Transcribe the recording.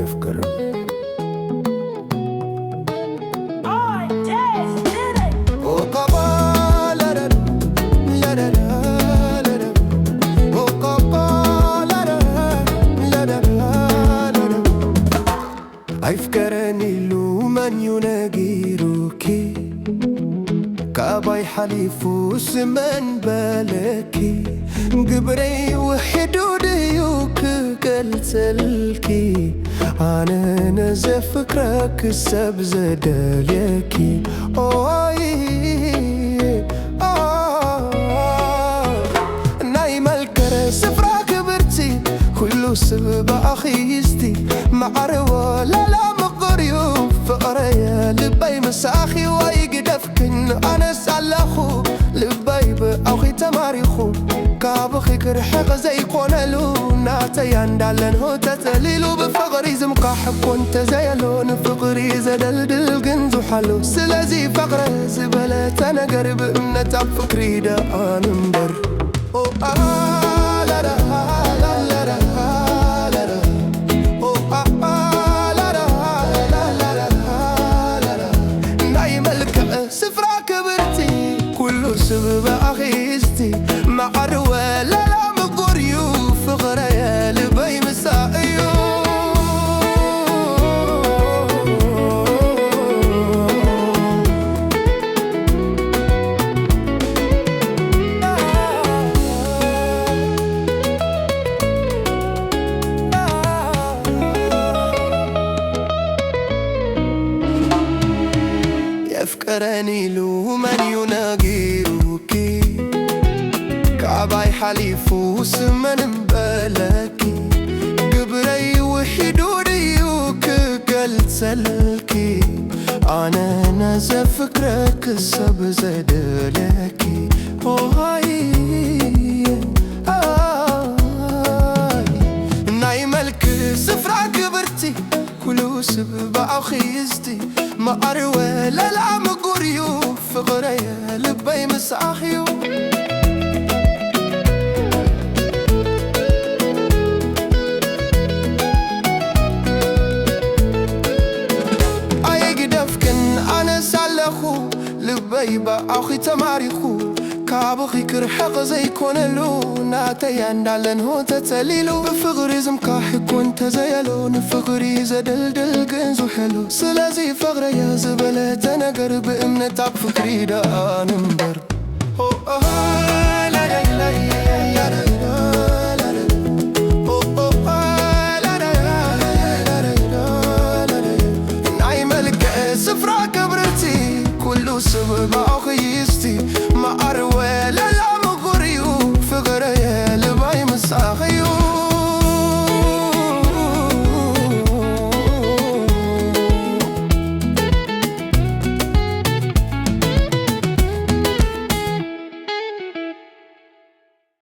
يفكر أيفكرني لومن يناجيروكي كاباي حليفو سمن بالكي قبري وحدودي وكقلتلكي أنا نزف فكرك السبزداليكي نايم الكرس فراك برتي كله سبب أخيستي معروة لا مقريو فقرية لباي مساخي ويقدفكن أنا سألخو لباي بأخي تماريخو كابخي كرحق زي قونلو ناتي يندالن هو تتليلو بفقري زمقاحب كنت زيلون فقري زدلدل قنزو حلو سلازي فقري زبلت أنا قرب امنتاب فكري دا أنا مبر سبب أخيستي معروة لا مقريو فقرية لبي مسائيو يفكرني لومن يناجيروكي كعباي حليفو سمن بالكي قبري وحدودي وكقلتلكي أنا نزف فكرك السبزدالكي نايم الكس فراك برتي كلو سبب أخيستي ما أروى لا مقريو فقرية لبي مساحيو أيقدفكن أنا سالخو لبي بأخي تماريخو كابخي كرحق زي كونلو ناتي يندالن هو تتليلو بفقري زمكاحي كنت زيلو نفقري زدلدل قنزو حلو سلازي فقري يا زبلت أنا قرب امنتاب فكري دا أنا مبر نايم الكأس فراك برتي كله سبب أخيستي ما أروى لا